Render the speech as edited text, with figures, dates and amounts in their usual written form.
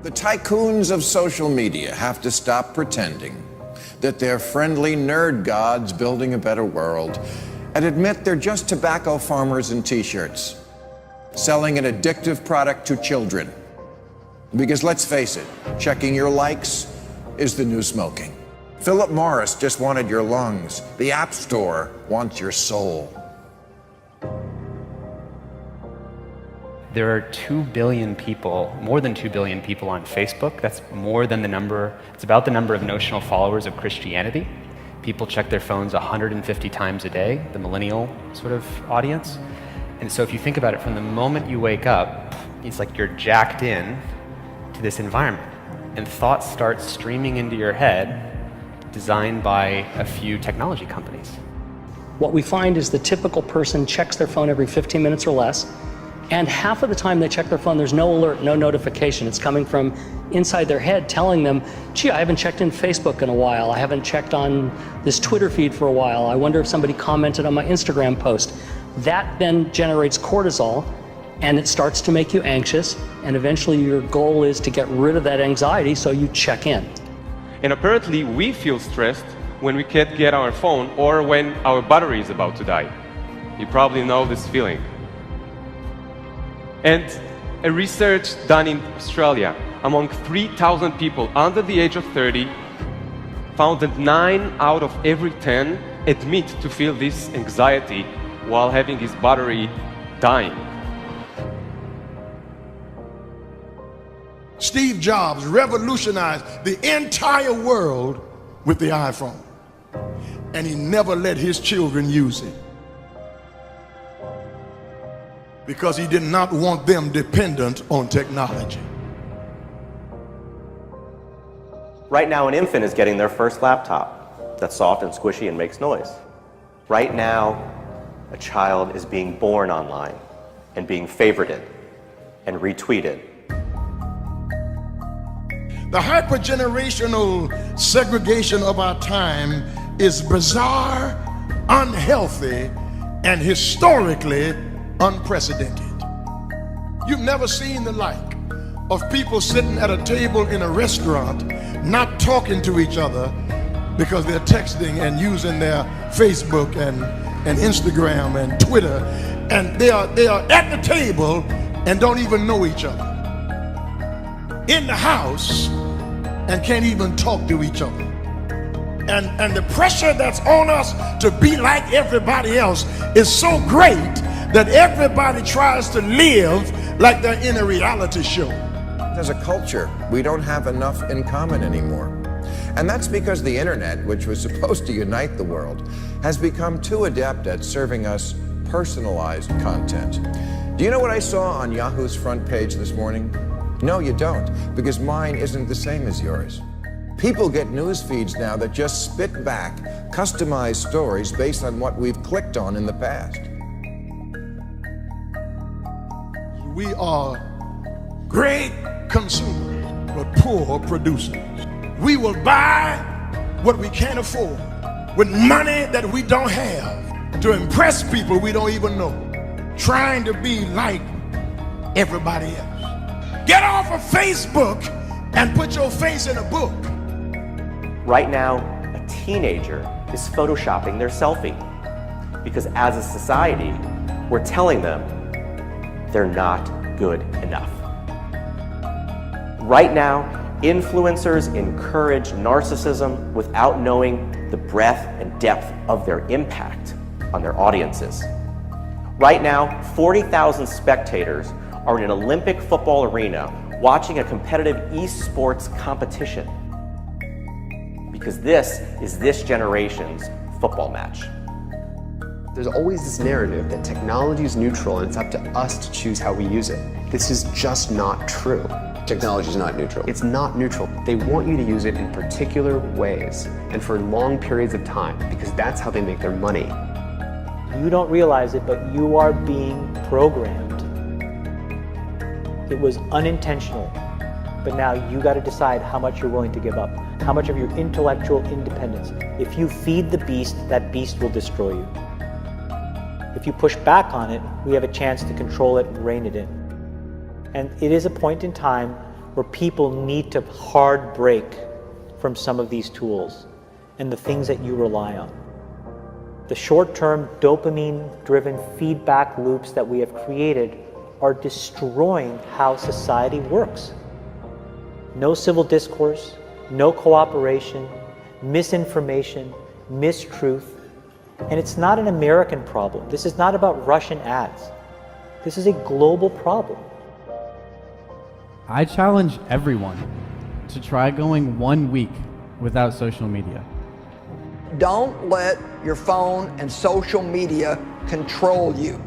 The tycoons of social media have to stop pretending that they're friendly nerd gods building a better world and admit they're just tobacco farmers in t-shirts, selling an addictive product to children. Because let's face it, checking your likes is the new smoking. Philip Morris just wanted your lungs. The App Store wants your soul. There are 2 billion people, more than 2 billion people on Facebook. That's more than the number, it's about the number of notional followers of Christianity. People check their phones 150 times a day, the millennial sort of audience. And so if you think about it, from the moment you wake up, it's like you're jacked in to this environment. And thoughts start streaming into your head, designed by a few technology companies. What we find is the typical person checks their phone every 15 minutes or less, and half of the time they check their phone, there's no alert, no notification. It's coming from inside their head telling them, gee, I haven't checked in Facebook in a while. I haven't checked on this Twitter feed for a while. I wonder if somebody commented on my Instagram post. That then generates cortisol, and it starts to make you anxious, and eventually your goal is to get rid of that anxiety, so you check in. And apparently we feel stressed when we can't get our phone or when our battery is about to die. You probably know this feeling. And a research done in Australia among 3,000 people under the age of 30 found that 9 out of every 10 admit to feel this anxiety while having his battery dying. Steve Jobs revolutionized the entire world with the iPhone, and he never let his children use it because he did not want them dependent on technology. Right now, an infant is getting their first laptop that's soft and squishy and makes noise. Right now, a child is being born online and being favorited and retweeted. The hypergenerational segregation of our time is bizarre, unhealthy, and historically unprecedented. You've never seen the like of people sitting at a table in a restaurant not talking to each other because they're texting and using their Facebook and Instagram and Twitter, and they are at the table and don't even know each other. In the house and can't even talk to each other. And the pressure that's on us to be like everybody else is so great that everybody tries to live like they're in a reality show. As a culture, we don't have enough in common anymore. And that's because the internet, which was supposed to unite the world, has become too adept at serving us personalized content. Do you know what I saw on Yahoo's front page this morning? No, you don't, because mine isn't the same as yours. People get news feeds now that just spit back customized stories based on what we've clicked on in the past. We are great consumers, but poor producers. We will buy what we can't afford with money that we don't have to impress people we don't even know, trying to be like everybody else. Get off of Facebook and put your face in a book. Right now, a teenager is photoshopping their selfie because as a society, we're telling them they're not good enough. Right now, influencers encourage narcissism without knowing the breadth and depth of their impact on their audiences. Right now, 40,000 spectators are in an Olympic football arena watching a competitive esports competition because this is this generation's football match. There's always this narrative that technology is neutral and it's up to us to choose how we use it. This is just not true. Technology is not neutral. It's not neutral. They want you to use it in particular ways and for long periods of time because that's how they make their money. You don't realize it, but you are being programmed. It was unintentional, but now you got to decide how much you're willing to give up, how much of your intellectual independence. If you feed the beast, that beast will destroy you. If you push back on it, we have a chance to control it and rein it in. And it is a point in time where people need to hard break from some of these tools and the things that you rely on. The short-term dopamine-driven feedback loops that we have created are destroying how society works. No civil discourse, no cooperation, misinformation, mistruth. And it's not an American problem. This is not about Russian ads. This is a global problem. I challenge everyone to try going 1 week without social media. Don't let your phone and social media control you.